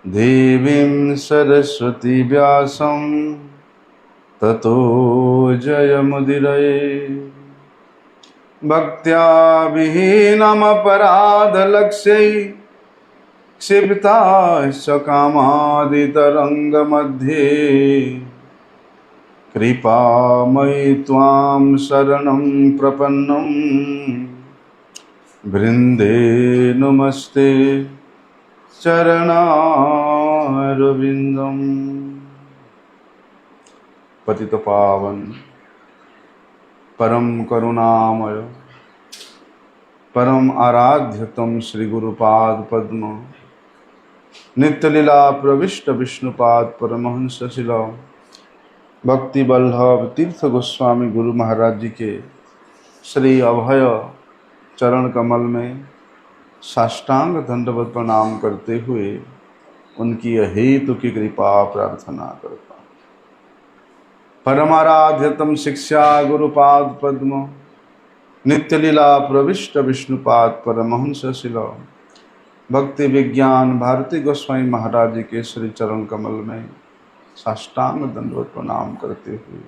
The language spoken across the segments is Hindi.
देवीं सरस्वती व्यासं ततो जयमुदीरये। भक्त्या विहीनमपराधलक्ष्यै क्षिप्ताश्च कामादितरङ्गमध्ये कृपामयि त्वां शरणं प्रपन्नं वृन्दे नमस्ते चरणारविन्दम्। पतितपावन परम करुणामय परम आराध्य तम श्री गुरुपाद पद्म नित्यलीला प्रविष्ट विष्णुपाद परमहंस शिला भक्ति वल्लभ तीर्थ गोस्वामी गुरु महाराज जी के श्री अभय चरण कमल में साष्टांग दंडवत प्रणाम करते हुए उनकी हेतु की कृपा प्रार्थना करता हूँ। परमाराध्यतम शिक्षा गुरुपाद पद्म नित्यलीला प्रविष्ट विष्णुपाद परमहंस शिला भक्ति विज्ञान भारती गोस्वामी महाराज जी के श्री चरण कमल में साष्टांग दंडवत प्रणाम करते हुए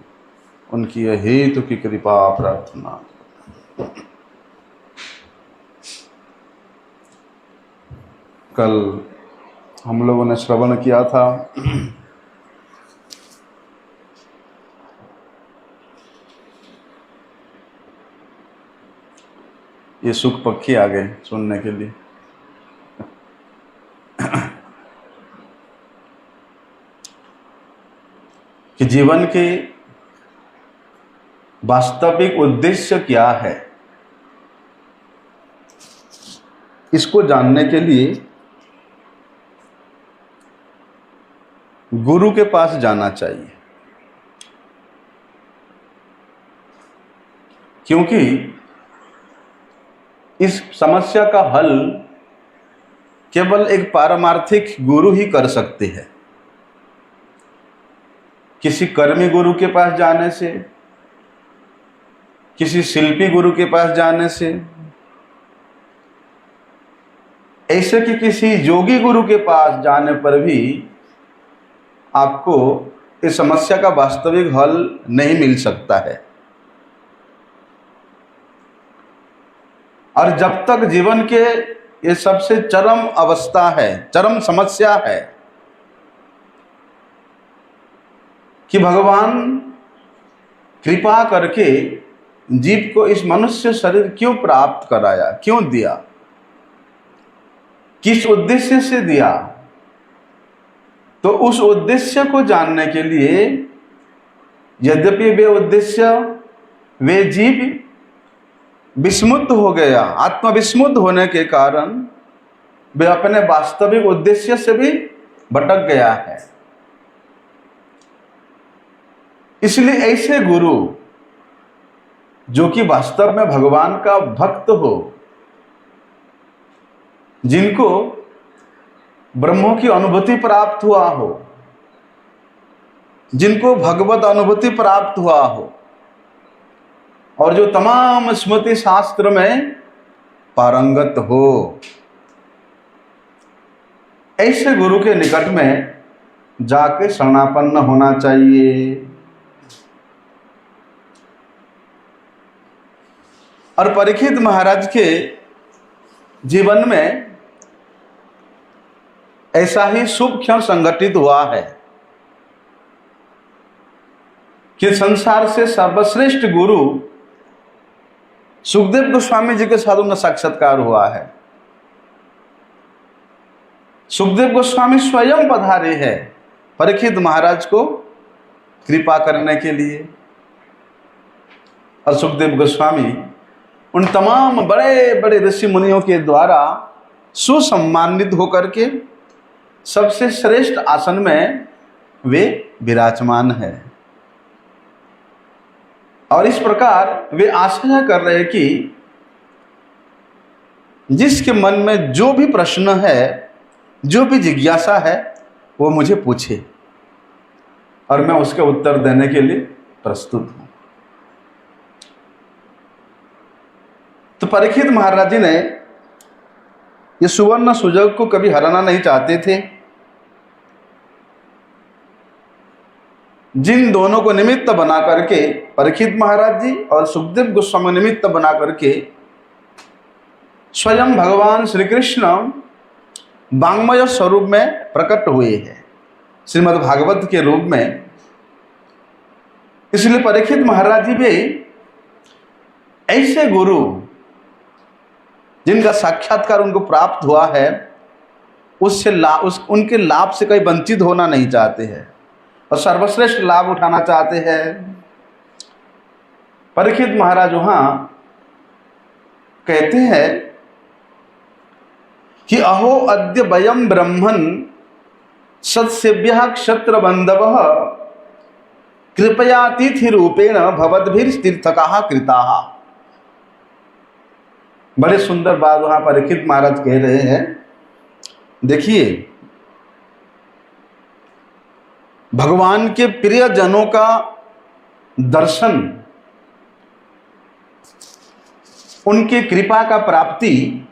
उनकी हेतु की कृपा प्रार्थना। कल हम लोगों ने श्रवण किया था ये सुख पक्षी आ गए सुनने के लिए। कि जीवन के वास्तविक उद्देश्य क्या है, इसको जानने के लिए गुरु के पास जाना चाहिए। क्योंकि इस समस्या का हल केवल एक पारमार्थिक गुरु ही कर सकते हैं। किसी कर्मी गुरु के पास जाने से, किसी शिल्पी गुरु के पास जाने से, ऐसे कि किसी योगी गुरु के पास जाने पर भी आपको इस समस्या का वास्तविक हल नहीं मिल सकता है। और जब तक जीवन के ये सबसे चरम अवस्था है, चरम समस्या है कि भगवान कृपा करके जीव को इस मनुष्य शरीर क्यों प्राप्त कराया, क्यों दिया, किस उद्देश्य से दिया, तो उस उद्देश्य को जानने के लिए यद्यपि वे उद्देश्य, वे जीव विस्मुत हो गया, आत्मविस्मुत होने के कारण वे अपने वास्तविक उद्देश्य से भी भटक गया है। इसलिए ऐसे गुरु जो कि वास्तव में भगवान का भक्त हो, जिनको ब्रह्मों की अनुभूति प्राप्त हुआ हो, जिनको भगवत अनुभूति प्राप्त हुआ हो और जो तमाम स्मृति शास्त्र में पारंगत हो, ऐसे गुरु के निकट में जाके शरणापन्न होना चाहिए। और परीक्षित महाराज के जीवन में ऐसा ही शुभ क्षण संघटित हुआ है कि संसार से सर्वश्रेष्ठ गुरु सुखदेव गोस्वामी जी के साथ उनका साक्षात्कार हुआ है। सुखदेव गोस्वामी स्वयं पधारे हैं परीक्षित महाराज को कृपा करने के लिए। और सुखदेव गोस्वामी उन तमाम बड़े बड़े ऋषि मुनियों के द्वारा सुसम्मानित होकर के सबसे श्रेष्ठ आसन में वे विराजमान हैं। और इस प्रकार वे आशा कर रहे कि जिसके मन में जो भी प्रश्न है, जो भी जिज्ञासा है, वो मुझे पूछे और मैं उसके उत्तर देने के लिए प्रस्तुत हूं। तो परीक्षित महाराज जी ने ये सुवर्ण सुजोग को कभी हराना नहीं चाहते थे जिन दोनों को निमित्त बना करके परीक्षित महाराज जी और सुखदेव गोस्वामी निमित्त बना करके स्वयं भगवान श्री कृष्ण वांग्मय स्वरूप में प्रकट हुए हैं, श्रीमद् भागवत के रूप में। इसलिए परीक्षित महाराज जी भी ऐसे गुरु जिनका साक्षात्कार उनको प्राप्त हुआ है, उससे उनके लाभ से कहीं वंचित होना नहीं चाहते हैं और सर्वश्रेष्ठ लाभ उठाना चाहते हैं। परीक्षित महाराज वहां कहते हैं कि अहो अद्य वयम ब्रह्मन् सत्सेव्यः क्षत्र बंधवः कृपया तिथि रूपेण भवद्भिर्तीर्थकाः कृताः। बड़े सुंदर बात वहां परीक्षित महाराज कह रहे हैं। देखिए, भगवान के प्रिय जनों का दर्शन, उनकी कृपा का प्राप्ति,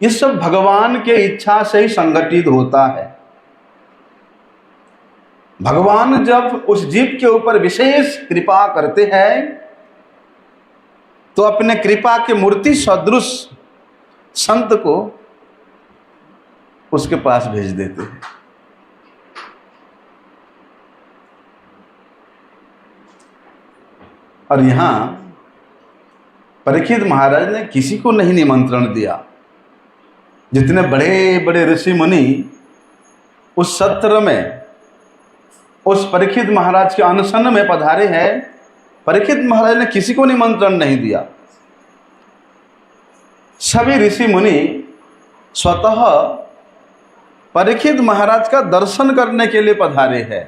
ये सब भगवान के इच्छा से ही संगठित होता है। भगवान जब उस जीव के ऊपर विशेष कृपा करते हैं तो अपने कृपा के मूर्ति सदृश संत को उसके पास भेज देते हैं। और यहां परीक्षित महाराज ने किसी को नहीं निमंत्रण दिया। जितने बड़े बड़े ऋषि मुनि उस सत्र में उस परीक्षित महाराज के अनशन में पधारे हैं, परीक्षित महाराज ने किसी को निमंत्रण नहीं दिया। सभी ऋषि मुनि स्वतः परीक्षित महाराज का दर्शन करने के लिए पधारे हैं।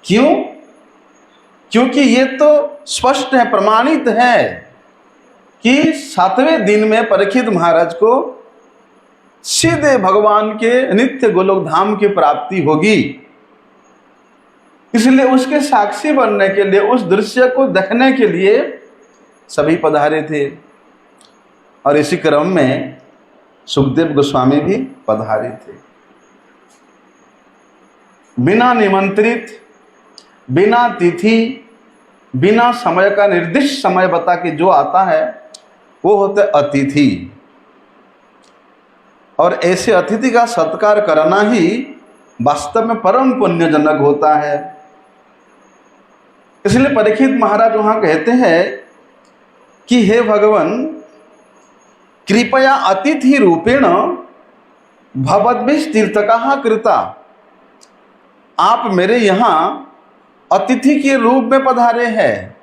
क्यों? क्योंकि ये तो स्पष्ट है, प्रमाणित है कि 7वें दिन में परीक्षित महाराज को सीधे भगवान के नित्य गोलोक धाम की प्राप्ति होगी। इसलिए उसके साक्षी बनने के लिए, उस दृश्य को देखने के लिए सभी पधारे थे। और इसी क्रम में सुखदेव गोस्वामी भी पधारे थे। बिना निमंत्रित, बिना तिथि, बिना समय का निर्दिष्ट समय बता के जो आता है वो होते अतिथि। और ऐसे अतिथि का सत्कार करना ही वास्तव में परम पुण्यजनक होता है। इसलिए परीक्षित महाराज वहां कहते हैं कि हे भगवान, कृपया अतिथि रूपेण भवद्भिः तीर्थकाः कृता। आप मेरे यहाँ अतिथि के रूप में पधारे हैं,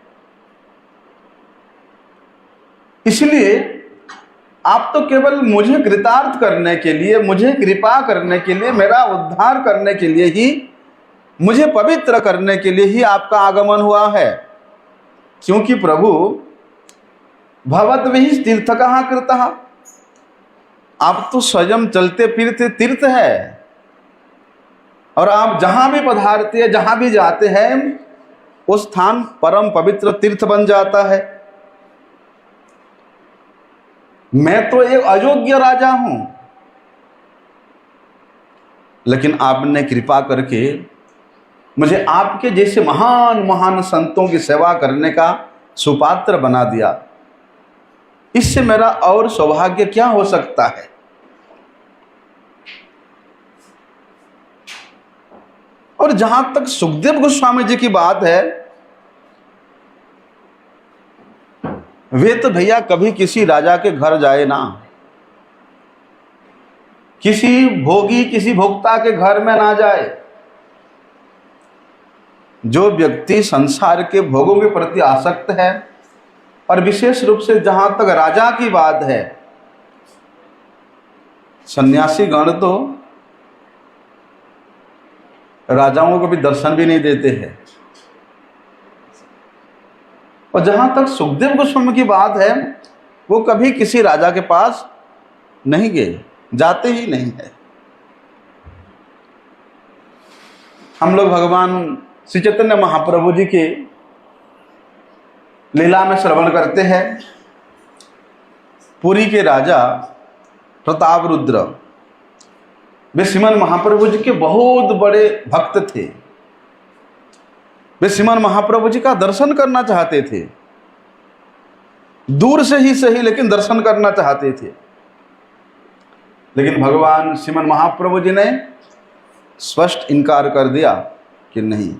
इसलिए आप तो केवल मुझे कृतार्थ करने के लिए, मुझे कृपा करने के लिए, मेरा उद्धार करने के लिए ही, मुझे पवित्र करने के लिए ही आपका आगमन हुआ है। क्योंकि प्रभु भवद्भिः तीर्थकाः कृतः, आप तो स्वयं चलते फिरते तीर्थ है और आप जहां भी पधारते हैं, जहां भी जाते हैं, वो स्थान परम पवित्र तीर्थ बन जाता है। मैं तो एक अयोग्य राजा हूं, लेकिन आपने कृपा करके मुझे आपके जैसे महान महान संतों की सेवा करने का सुपात्र बना दिया। इससे मेरा और सौभाग्य क्या हो सकता है। और जहां तक सुखदेव गोस्वामी जी की बात है, वे तो भैया कभी किसी राजा के घर जाए ना, किसी भोगी, किसी भोक्ता के घर में ना जाए। जो व्यक्ति संसार के भोगों के प्रति आसक्त है, और विशेष रूप से जहां तक राजा की बात है, सन्यासी गण तो राजाओं को भी दर्शन भी नहीं देते हैं। और जहां तक सुखदेव गोस्वामी की बात है, वो कभी किसी राजा के पास नहीं गए, जाते ही नहीं है। हम लोग भगवान श्री चैतन्य महाप्रभु जी के लीला में श्रवण करते हैं। पुरी के राजा प्रतापरुद्र, वे श्रीमन महाप्रभु जी के बहुत बड़े भक्त थे। वे श्रीमान महाप्रभु जी का दर्शन करना चाहते थे, दूर से ही सही लेकिन दर्शन करना चाहते थे। लेकिन भगवान श्रीमान महाप्रभु जी ने स्पष्ट इनकार कर दिया कि नहीं,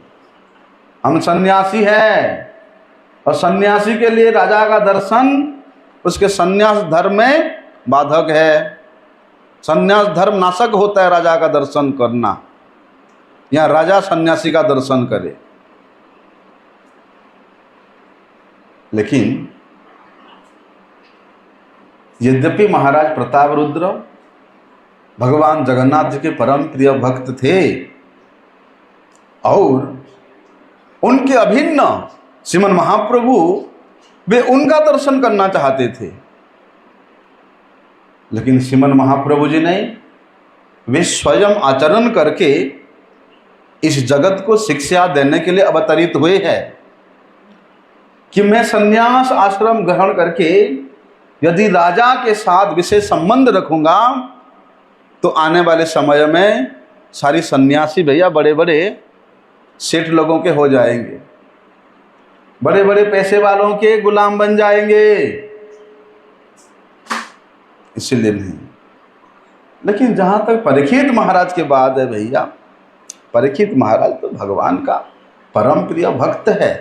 हम सन्यासी हैं और सन्यासी के लिए राजा का दर्शन उसके सन्यास धर्म में बाधक है। सन्यास धर्म नाशक होता है राजा का दर्शन करना, या राजा सन्यासी का दर्शन करे। लेकिन यद्यपि महाराज प्रताप रुद्र भगवान जगन्नाथ जी के परम प्रिय भक्त थे और उनके अभिन्न श्रीमन महाप्रभु वे उनका दर्शन करना चाहते थे, लेकिन श्रीमन महाप्रभु जी ने वे स्वयं आचरण करके इस जगत को शिक्षा देने के लिए अवतरित हुए हैं कि मैं संन्यास आश्रम ग्रहण करके यदि राजा के साथ विशेष संबंध रखूंगा तो आने वाले समय में सारी सन्यासी भैया बड़े बड़े सेठ लोगों के हो जाएंगे, बड़े बड़े पैसे वालों के गुलाम बन जाएंगे, इसलिए नहीं। लेकिन जहां तक परीक्षित महाराज के बाद है भैया, परीक्षित महाराज तो भगवान का परम प्रिय भक्त है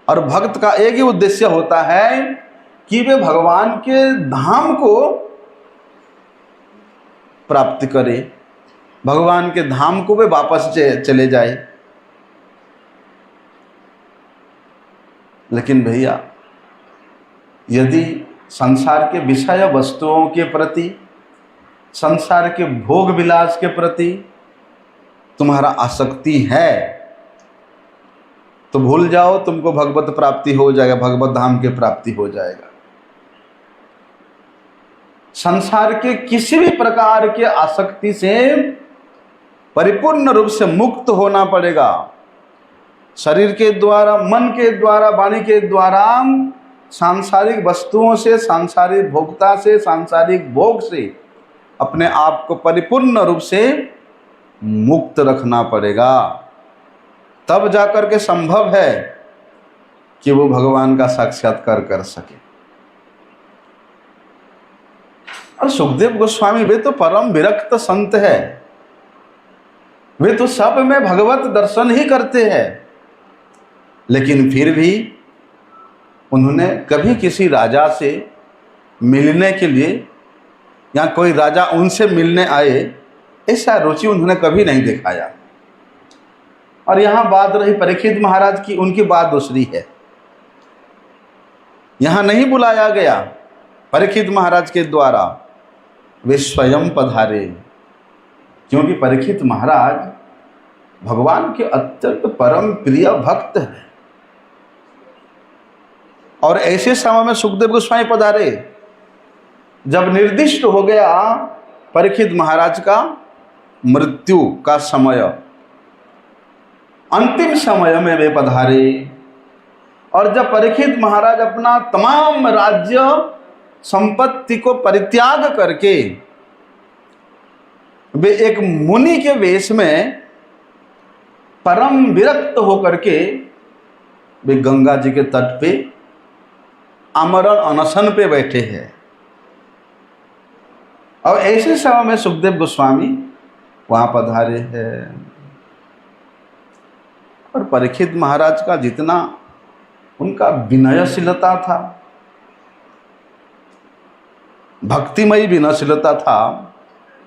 और भक्त का एक ही उद्देश्य होता है कि वे भगवान के धाम को प्राप्त करे, भगवान के धाम को वे वापस चले जाए। लेकिन भैया यदि संसार के विषय वस्तुओं के प्रति, संसार के भोग विलास के प्रति तुम्हारा आसक्ति है तो भूल जाओ, तुमको भगवत प्राप्ति हो जाएगा, भगवत धाम की प्राप्ति हो जाएगा। संसार के किसी भी प्रकार के आसक्ति से परिपूर्ण रूप से मुक्त होना पड़ेगा। शरीर के द्वारा, मन के द्वारा, वाणी के द्वारा सांसारिक वस्तुओं से, सांसारिक भोक्ता से, सांसारिक भोग से अपने आप को परिपूर्ण रूप से मुक्त रखना पड़ेगा, तब जाकर के संभव है कि वो भगवान का साक्षात्कार कर सके। और सुखदेव गोस्वामी वे तो परम विरक्त संत है, वे तो सब में भगवत दर्शन ही करते हैं, लेकिन फिर भी उन्होंने कभी किसी राजा से मिलने के लिए या कोई राजा उनसे मिलने आए ऐसा रुचि उन्होंने कभी नहीं दिखाया। और यहाँ बात रही परीक्षित महाराज की, उनकी बात दूसरी है। यहाँ नहीं बुलाया गया परीक्षित महाराज के द्वारा, वे स्वयं पधारे, क्योंकि परीक्षित महाराज भगवान के अत्यंत परम प्रिय भक्त हैं। और ऐसे समय में सुखदेव गोस्वामी पधारे जब निर्दिष्ट हो गया परीक्षित महाराज का मृत्यु का समय, अंतिम समय में वे पधारे। और जब परीक्षित महाराज अपना तमाम राज्य संपत्ति को परित्याग करके वे एक मुनि के वेश में परम विरक्त होकर के वे गंगा जी के तट पे आमरण अनशन पे बैठे हैं। और ऐसे समय में सुखदेव गोस्वामी वहां पधारे हैं। और परीक्षित महाराज का जितना उनका विनयशीलता था, भक्तिमयी विनयशीलता था,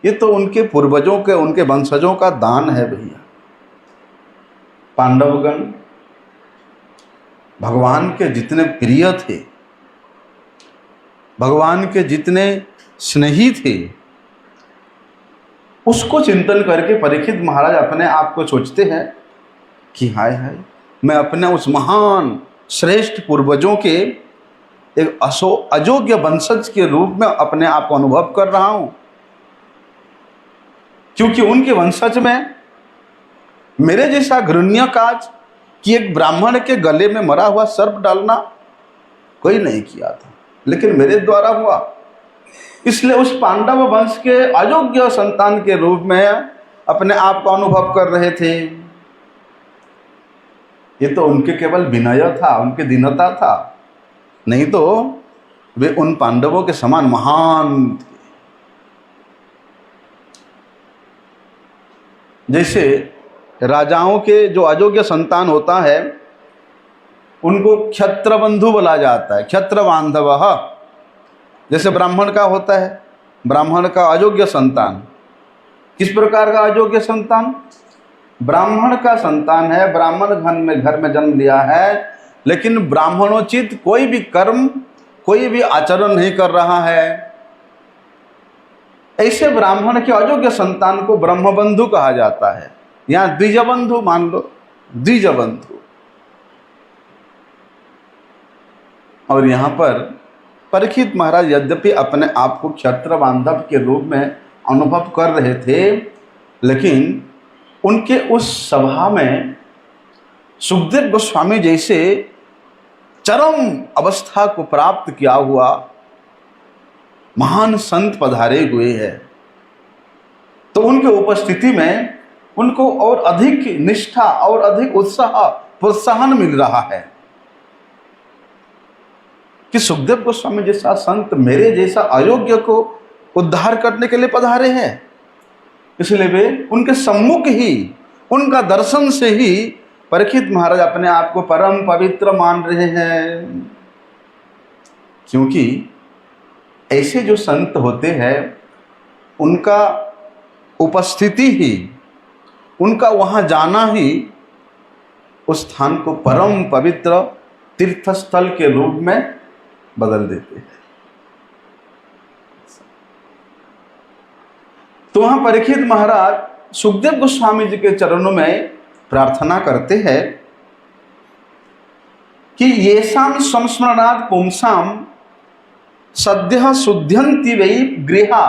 ये तो उनके पूर्वजों के, उनके वंशजों का दान है भैया। पांडवगण भगवान के जितने प्रिय थे, भगवान के जितने स्नेही थे, उसको चिंतन करके परीक्षित महाराज अपने आप को सोचते हैं कि हाय हाय, मैं अपने उस महान श्रेष्ठ पूर्वजों के एक अयोग्य वंशज के रूप में अपने आप को अनुभव कर रहा हूं, क्योंकि उनके वंशज में मेरे जैसा घृण्य काज कि एक ब्राह्मण के गले में मरा हुआ सर्प डालना कोई नहीं किया था, लेकिन मेरे द्वारा हुआ। इसलिए उस पांडव वंश के अयोग्य संतान के रूप में अपने आप को अनुभव कर रहे थे। ये तो उनके केवल विनय था, उनके दीनता था, नहीं तो वे उन पांडवों के समान महान थे। जैसे राजाओं के जो अयोग्य संतान होता है उनको क्षत्र बंधु बोला जाता है, क्षत्र बांधव। जैसे ब्राह्मण का होता है, ब्राह्मण का अयोग्य संतान। किस प्रकार का अयोग्य संतान? ब्राह्मण का संतान है, ब्राह्मण घर में जन्म लिया है, लेकिन ब्राह्मणोचित कोई भी कर्म, कोई भी आचरण नहीं कर रहा है, ऐसे ब्राह्मण के अयोग्य संतान को ब्रह्मबंधु कहा जाता है। यहाँ द्विजबंधु मान लो, द्विजबंधु। और यहाँ पर परीक्षित महाराज यद्यपि अपने आप को क्षत्र बांधव के रूप में अनुभव कर रहे थे, लेकिन उनके उस सभा में सुखदेव गोस्वामी जैसे चरम अवस्था को प्राप्त किया हुआ महान संत पधारे हुए हैं। तो उनके उपस्थिति में उनको और अधिक निष्ठा और अधिक उत्साह प्रोत्साहन मिल रहा है कि सुखदेव गोस्वामी जैसा संत मेरे जैसा अयोग्य को उद्धार करने के लिए पधारे हैं। इसलिए वे उनके सम्मुख ही, उनका दर्शन से ही परीक्षित महाराज अपने आप को परम पवित्र मान रहे हैं। क्योंकि ऐसे जो संत होते हैं उनका उपस्थिति ही, उनका वहाँ जाना ही उस स्थान को परम पवित्र तीर्थस्थल के रूप में बदल देते हैं। तो वहाँ परीक्षित महाराज सुखदेव गोस्वामी जी के चरणों में प्रार्थना करते हैं कि येषां संस्मरणात् पुंसां सद्यः शुद्ध्यन्ति वै गृहा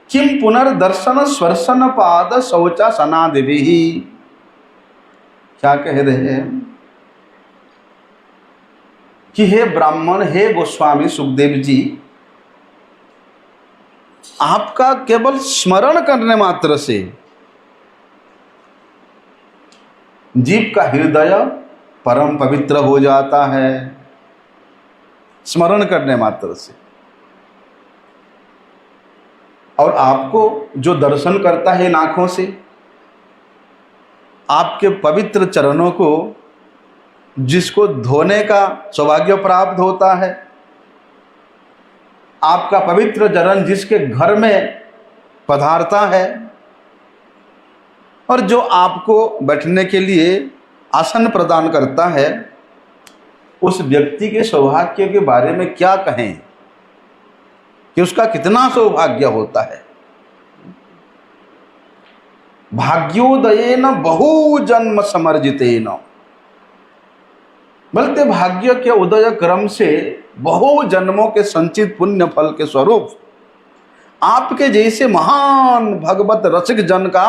किं पुनर्दर्शन स्वर्शन पाद शौचासनादिभिः। क्या कह रहे हैं कि हे ब्राह्मण, हे गोस्वामी सुखदेव जी, आपका केवल स्मरण करने मात्र से जीव का हृदय परम पवित्र हो जाता है। स्मरण करने मात्र से। और आपको जो दर्शन करता है इन आँखों से, आपके पवित्र चरणों को जिसको धोने का सौभाग्य प्राप्त होता है, आपका पवित्र चरण जिसके घर में पधारता है, और जो आपको बैठने के लिए आसन प्रदान करता है, उस व्यक्ति के सौभाग्य के बारे में क्या कहें कि उसका कितना सौभाग्य होता है। भाग्योदयेन बहुजन्म समर्जितेन, बल्कि भाग्य के उदय क्रम से बहु जन्मों के संचित पुण्य फल के स्वरूप आपके जैसे महान भगवत रसिक जन का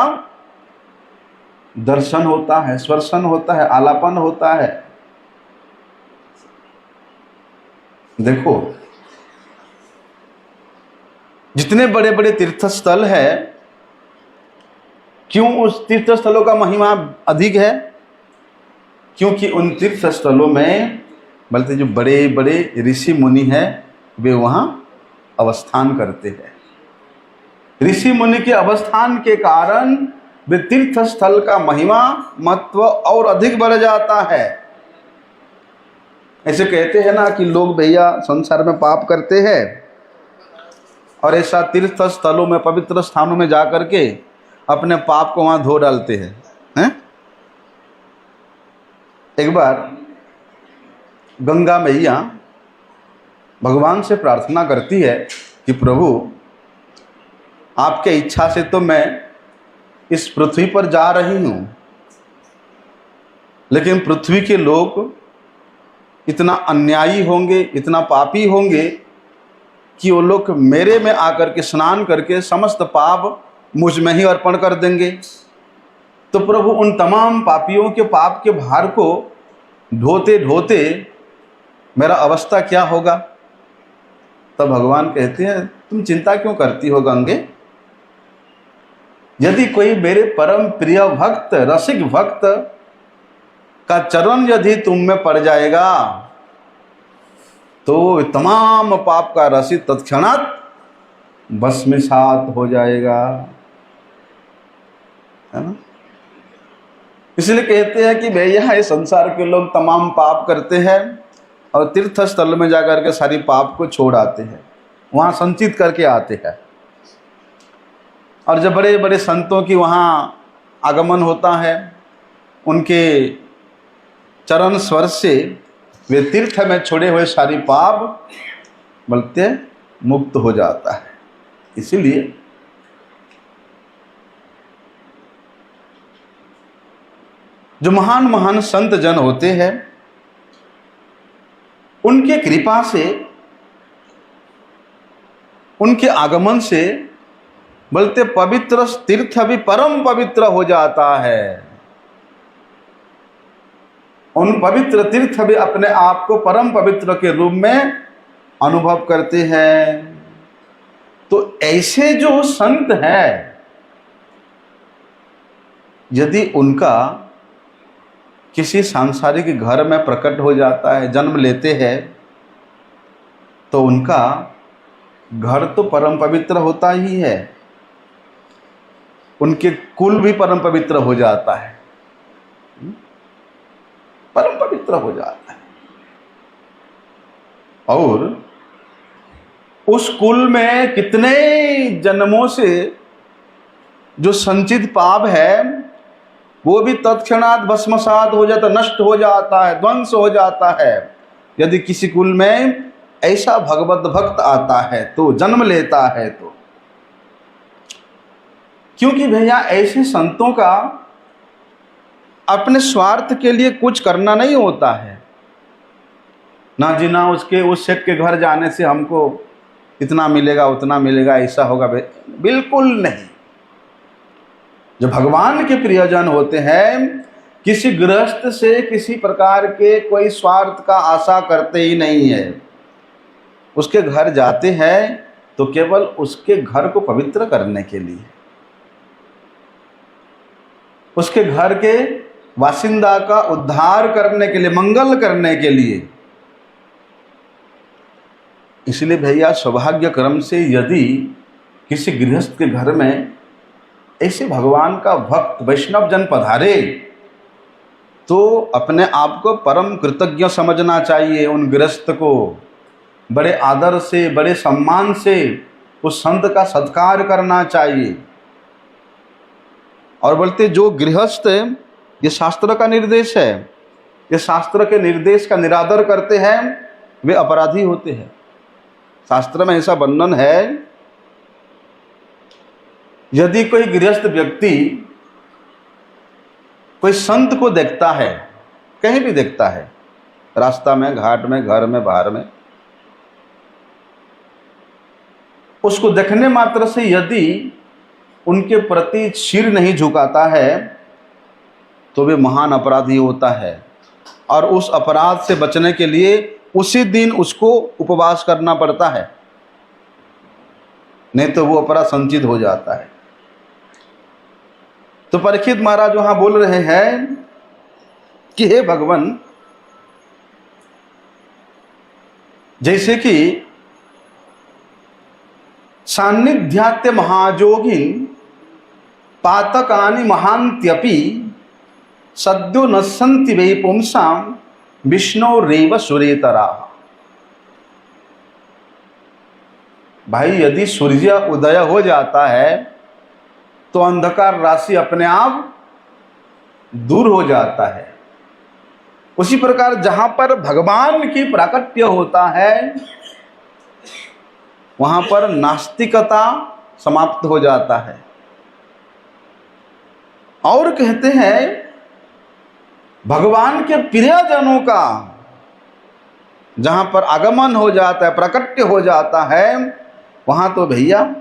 दर्शन होता है, स्पर्शन होता है, आलापन होता है। देखो, जितने बड़े बड़े तीर्थस्थल है, क्यों उस तीर्थस्थलों का महिमा अधिक है? क्योंकि उन तीर्थस्थलों में बल्कि जो बड़े बड़े ऋषि मुनि हैं वे वहाँ अवस्थान करते हैं। ऋषि मुनि के अवस्थान के कारण वे तीर्थस्थल का महिमा महत्व और अधिक बढ़ जाता है। ऐसे कहते हैं ना कि लोग भैया संसार में पाप करते हैं और ऐसा तीर्थ स्थलों में, पवित्र स्थानों में जाकर के अपने पाप को वहाँ धो डालते हैं। एक बार गंगा मैया भगवान से प्रार्थना करती है कि प्रभु, आपके इच्छा से तो मैं इस पृथ्वी पर जा रही हूँ, लेकिन पृथ्वी के लोग इतना अन्यायी होंगे, इतना पापी होंगे कि वो लोग मेरे में आकर के स्नान करके समस्त पाप मुझ में ही अर्पण कर देंगे। तो प्रभु, उन तमाम पापियों के पाप के भार को ढोते ढोते मेरा अवस्था क्या होगा? तब भगवान कहते हैं, तुम चिंता क्यों करती हो गंगे? यदि कोई मेरे परम प्रिय भक्त, रसिक भक्त का चरण यदि तुम में पड़ जाएगा तो तमाम पाप का राशि तत्क्षणात भस्मीसात हो जाएगा, है ना। इसलिए कहते हैं कि भैया ये संसार के लोग तमाम पाप करते हैं और तीर्थ स्थल में जाकर के सारी पाप को छोड़ आते हैं, वहाँ संचित करके आते हैं। और जब बड़े बड़े संतों की वहाँ आगमन होता है, उनके चरण स्पर्श से वे तीर्थ में छोड़े हुए सारी पाप बोलते मुक्त हो जाता है। इसीलिए जो महान महान संत जन होते हैं, उनके कृपा से, उनके आगमन से बोलते पवित्र तीर्थ भी परम पवित्र हो जाता है। उन पवित्र तीर्थ भी अपने आप को परम पवित्र के रूप में अनुभव करते हैं। तो ऐसे जो संत हैं, यदि उनका किसी सांसारिक घर में प्रकट हो जाता है, जन्म लेते हैं, तो उनका घर तो परम पवित्र होता ही है, उनके कुल भी परम पवित्र हो जाता है, परम पवित्र हो जाता है। और उस कुल में कितने जन्मों से जो संचित पाप है वो भी तत्क्षणात भस्मसात हो जाता, नष्ट हो जाता है, ध्वंस हो जाता है। यदि किसी कुल में ऐसा भगवत भक्त आता है तो, जन्म लेता है तो, क्योंकि भैया ऐसे संतों का अपने स्वार्थ के लिए कुछ करना नहीं होता है। ना जी ना उसके उस सेठ के घर जाने से हमको इतना मिलेगा उतना मिलेगा, ऐसा होगा, बिल्कुल नहीं। जो भगवान के प्रियजन होते हैं, किसी गृहस्थ से किसी प्रकार के कोई स्वार्थ का आशा करते ही नहीं है। उसके घर जाते हैं तो केवल उसके घर को पवित्र करने के लिए, उसके घर के वासिंदा का उद्धार करने के लिए, मंगल करने के लिए। इसलिए भैया सौभाग्य क्रम से यदि किसी गृहस्थ के घर में ऐसे भगवान का भक्त वैष्णव जन पधारे तो अपने आप को परम कृतज्ञ समझना चाहिए। उन गृहस्थ को बड़े आदर से, बड़े सम्मान से उस संत का सत्कार करना चाहिए। और बोलते जो गृहस्थ, ये शास्त्र का निर्देश है, ये शास्त्र के निर्देश का निरादर करते हैं वे अपराधी होते हैं। शास्त्र में ऐसा वर्णन है, यदि कोई गृहस्थ व्यक्ति कोई संत को देखता है, कहीं भी देखता है, रास्ता में, घाट में, घर में, बाहर में, उसको देखने मात्र से यदि उनके प्रति सिर नहीं झुकाता है तो वे महान अपराधी होता है। और उस अपराध से बचने के लिए उसी दिन उसको उपवास करना पड़ता है, नहीं तो वो अपराध संचित हो जाता है। तो परीक्षित महाराज वहां बोल रहे हैं कि हे भगवान, जैसे कि सान्निध्यात्य महाजोगिन पातकानि महान्त्यपि सद्यो नश्यन्ति वै पुंसाम विष्णोरेव सुरेतरा। भाई यदि सूर्य उदय हो जाता है तो अंधकार राशि अपने आप दूर हो जाता है। उसी प्रकार जहां पर भगवान की प्राकट्य होता है वहां पर नास्तिकता समाप्त हो जाता है। और कहते हैं भगवान के प्रियजनों का जहां पर आगमन हो जाता है, प्राकट्य हो जाता है, वहां तो भैया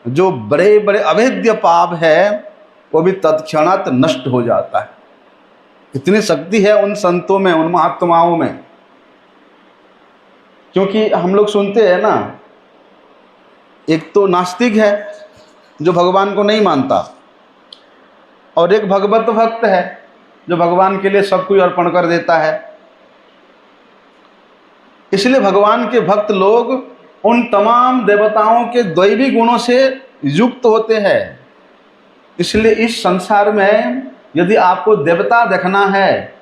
जो बड़े बड़े अवैध पाप है वो भी तत्क्षणात नष्ट हो जाता है। इतनी शक्ति है उन संतों में, उन महात्माओं में। क्योंकि हम लोग सुनते हैं ना, एक तो नास्तिक है जो भगवान को नहीं मानता, और एक भगवत भक्त है जो भगवान के लिए सब कुछ अर्पण कर देता है। इसलिए भगवान के भक्त लोग उन तमाम देवताओं के दैवी गुणों से युक्त होते हैं। इसलिए इस संसार में यदि आपको देवता देखना है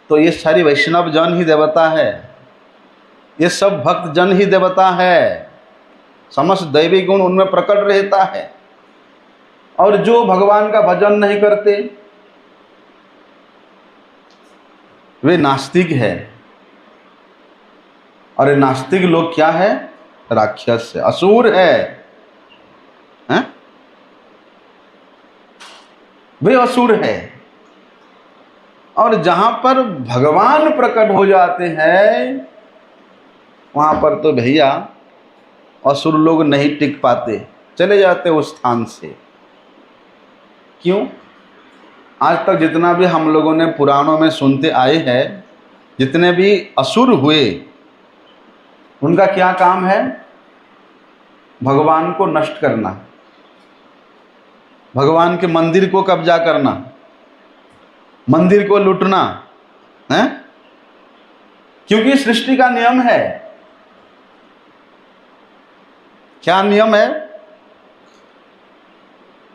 तो ये सारी वैष्णव जन ही देवता है, ये सब भक्त जन ही देवता है। समस्त दैवी गुण उनमें प्रकट रहता है। और जो भगवान का भजन नहीं करते वे नास्तिक है। और ये नास्तिक लोग क्या है? राक्षस है, असुर है, हैं? वे असुर है। और जहां पर भगवान प्रकट हो जाते हैं वहां पर तो भैया असुर लोग नहीं टिक पाते, चले जाते उस स्थान से। क्यों? आज तक जितना भी हम लोगों ने पुराणों में सुनते आए हैं, जितने भी असुर हुए उनका क्या काम है? भगवान को नष्ट करना, भगवान के मंदिर को कब्जा करना, मंदिर को लूटना है। क्योंकि सृष्टि का नियम है। क्या नियम है?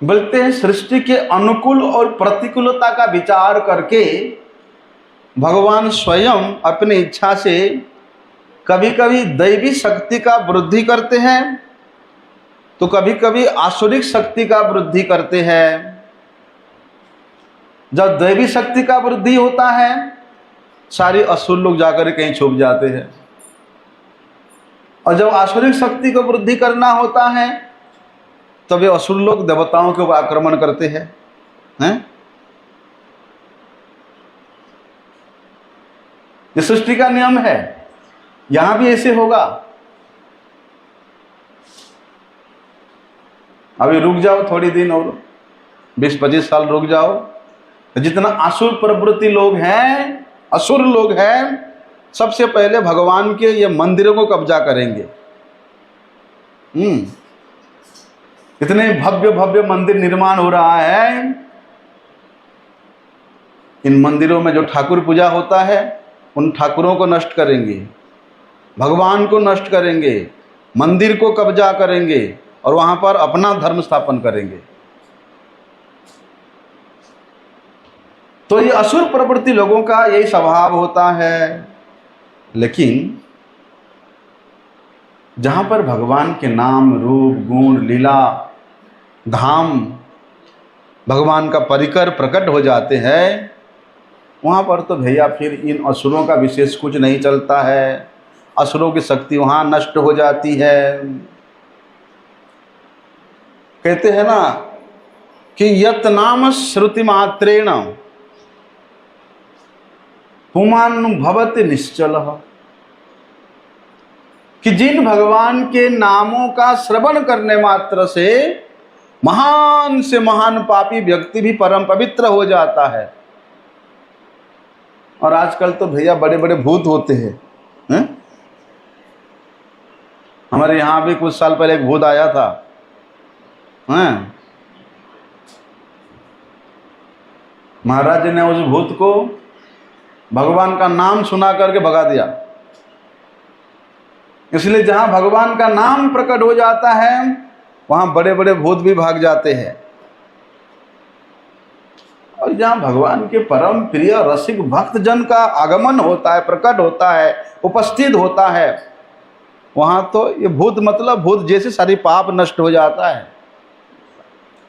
बोलते हैं सृष्टि के अनुकूल और प्रतिकूलता का विचार करके भगवान स्वयं अपनी इच्छा से कभी कभी दैवी शक्ति का वृद्धि करते हैं तो कभी कभी आसुरिक शक्ति का वृद्धि करते हैं। जब दैवी शक्ति का वृद्धि होता है सारे असुर लोग जाकर कहीं छुप जाते हैं, और जब आसुरिक शक्ति को वृद्धि करना होता है तब ये असुर लोग देवताओं के ऊपर आक्रमण करते हैं, हैं? ये सृष्टि का नियम है। यहां भी ऐसे होगा। अभी रुक जाओ थोड़ी दिन और 20-25 साल रुक जाओ, जितना असुर प्रवृत्ति लोग हैं, असुर लोग हैं, सबसे पहले भगवान के ये मंदिरों को कब्जा करेंगे। इतने भव्य भव्य मंदिर निर्माण हो रहा है, इन मंदिरों में जो ठाकुर पूजा होता है उन ठाकुरों को नष्ट करेंगे, भगवान को नष्ट करेंगे, मंदिर को कब्जा करेंगे और वहां पर अपना धर्म स्थापन करेंगे। तो ये असुर प्रवृत्ति लोगों का यही स्वभाव होता है। लेकिन जहां पर भगवान के नाम, रूप, गुण, लीला, धाम, भगवान का परिकर प्रकट हो जाते हैं वहां पर तो भैया फिर इन असुरों का विशेष कुछ नहीं चलता है। असुरों की शक्ति वहां नष्ट हो जाती है। कहते हैं ना कि यत नाम श्रुति मात्रेण पुमानुभवति निश्चल, कि जिन भगवान के नामों का श्रवण करने मात्र से महान से महान पापी व्यक्ति भी परम पवित्र हो जाता है। और आजकल तो भैया बड़े बड़े भूत होते हैं, हमारे यहां भी कुछ साल पहले एक भूत आया था, महाराज जी ने उस भूत को भगवान का नाम सुना करके भगा दिया। इसलिए जहां भगवान का नाम प्रकट हो जाता है वहां बड़े बड़े भूत भी भाग जाते हैं। और जहां भगवान के परम प्रिय रसिक भक्त जन का आगमन होता है, प्रकट होता है, उपस्थित होता है, वहां तो ये भूत मतलब भूत जैसे सारी पाप नष्ट हो जाता है,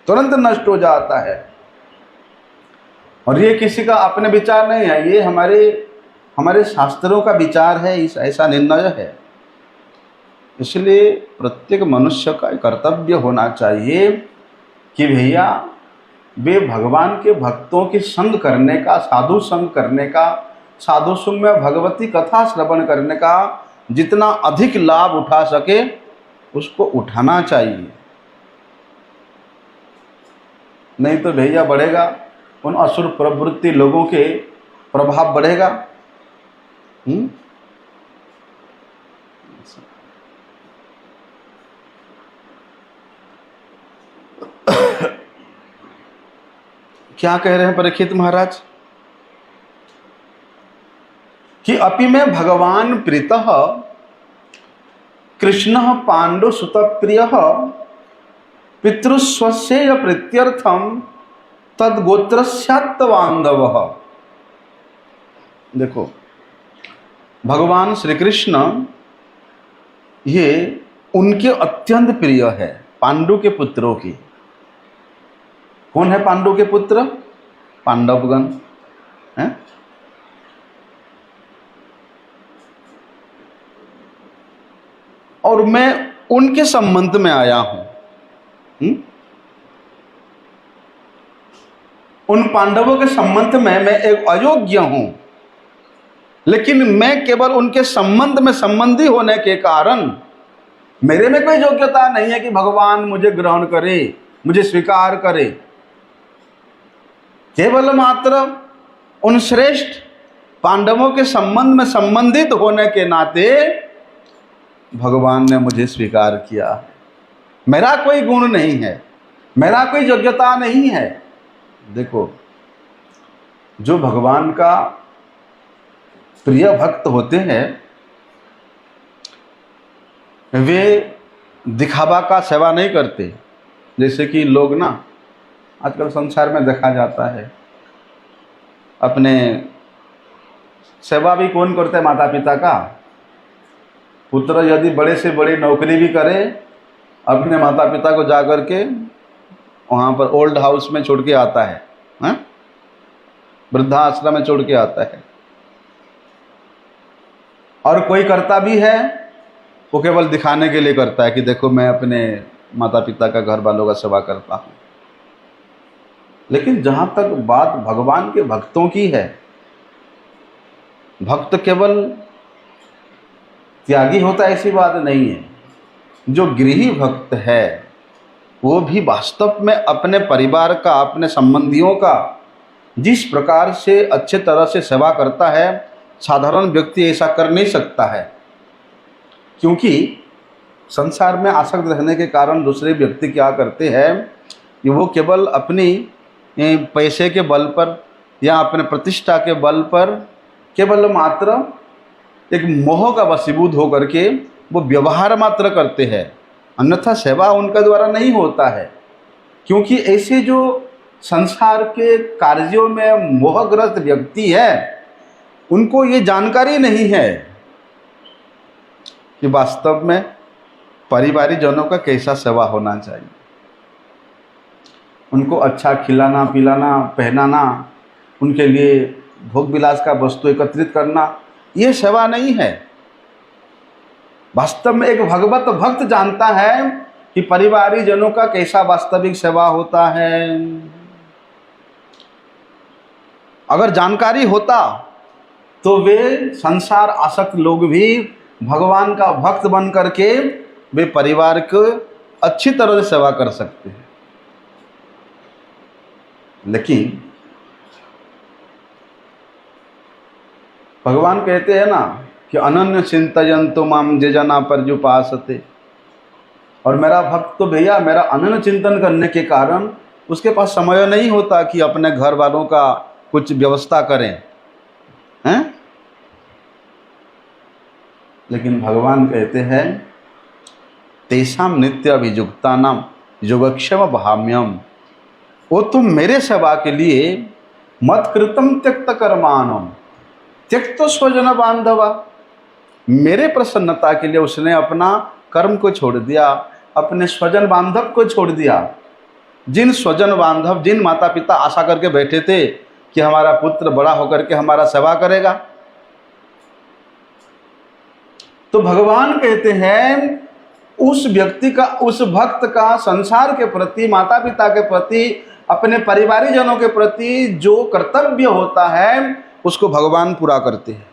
तुरंत नष्ट हो जाता है। और ये किसी का अपने विचार नहीं है, ये हमारे शास्त्रों का विचार है, इस ऐसा निर्णय है। इसलिए प्रत्येक मनुष्य का कर्तव्य होना चाहिए कि भैया वे भगवान के भक्तों की संग करने का, साधु संग करने का, साधु संग में भगवती कथा श्रवण करने का जितना अधिक लाभ उठा सके उसको उठाना चाहिए। नहीं तो भैया बढ़ेगा, उन असुर प्रवृत्ति लोगों के प्रभाव बढ़ेगा। क्या कह रहे हैं परीक्षित महाराज? कि अपि में भगवान प्रीतः कृष्ण पांडु सुत प्रिय पितृस्वस्य प्रीत्यर्थम तद्गोत्रस्यात्तबांधव। देखो, भगवान श्री कृष्ण ये उनके अत्यंत प्रिय है, पांडु के पुत्रों की। कौन है पांडु के पुत्र? पांडवगण हैं। और मैं उनके संबंध में आया हूं। उन पांडवों के संबंध में मैं एक अयोग्य हूं, लेकिन मैं केवल उनके संबंध में संबंधी होने के कारण मेरे में कोई योग्यता नहीं है कि भगवान मुझे ग्रहण करे, मुझे स्वीकार करे। केवल मात्र उन श्रेष्ठ पांडवों के संबंध में संबंधित होने के नाते भगवान ने मुझे स्वीकार किया। मेरा कोई गुण नहीं है, मेरा कोई योग्यता नहीं है। देखो, जो भगवान का प्रिय भक्त होते हैं वे दिखावा का सेवा नहीं करते। जैसे कि लोग ना आजकल संसार में देखा जाता है, अपने सेवा भी कौन करते हैं? माता पिता का। पुत्र यदि बड़े से बड़ी नौकरी भी करे, अपने माता पिता को जाकर के वहाँ पर ओल्ड हाउस में छोड़ के आता है, वृद्धाश्रम में छोड़ के आता है। और कोई करता भी है वो केवल दिखाने के लिए करता है कि देखो मैं अपने माता पिता का, घर वालों का सेवा करता हूँ। लेकिन जहाँ तक बात भगवान के भक्तों की है, भक्त केवल त्यागी होता है ऐसी बात नहीं है। जो गृही भक्त है वो भी वास्तव में अपने परिवार का, अपने संबंधियों का जिस प्रकार से अच्छे तरह से सेवा करता है, साधारण व्यक्ति ऐसा कर नहीं सकता है। क्योंकि संसार में आसक्त रहने के कारण दूसरे व्यक्ति क्या करते हैं कि वो केवल अपनी पैसे के बल पर या अपने प्रतिष्ठा के बल पर केवल मात्र एक मोह का वशीभूत होकर के वो व्यवहार मात्र करते हैं, अन्यथा सेवा उनके द्वारा नहीं होता है। क्योंकि ऐसे जो संसार के कार्यों में मोहग्रस्त व्यक्ति है उनको ये जानकारी नहीं है कि वास्तव में परिवारिक जनों का कैसा सेवा होना चाहिए। उनको अच्छा खिलाना पिलाना पहनाना, उनके लिए भोग विलास का वस्तु एकत्रित करना, ये सेवा नहीं है। वास्तव में एक भगवत भक्त जानता है कि परिवारिक जनों का कैसा वास्तविक सेवा होता है। अगर जानकारी होता तो वे संसार आसक्त लोग भी भगवान का भक्त बन करके वे परिवार को अच्छी तरह से सेवा कर सकते हैं। लेकिन भगवान कहते हैं ना कि अनन्य चिंतयन्तु माम जे जना पर्युपासते। और मेरा भक्त तो भैया मेरा अनन्य चिंतन करने के कारण उसके पास समय नहीं होता कि अपने घर वालों का कुछ व्यवस्था करें, हैं? लेकिन भगवान कहते हैं तेषाम नित्य अभियुक्तानाम योगक्षेम भाम्यम। वो तुम मेरे सेवा के लिए मत कृतम त्यक्त कर्माणम त्यक्त स्वजन बांधवा। मेरे प्रसन्नता के लिए उसने अपना कर्म को छोड़ दिया, अपने स्वजन बांधव को छोड़ दिया। जिन स्वजन बांधव, जिन माता पिता आशा करके बैठे थे कि हमारा पुत्र बड़ा होकर के हमारा सेवा करेगा, तो भगवान कहते हैं उस व्यक्ति का, उस भक्त का संसार के प्रति, माता पिता के प्रति, अपने परिवारिक जनों के प्रति जो कर्तव्य होता है उसको भगवान पूरा करते हैं।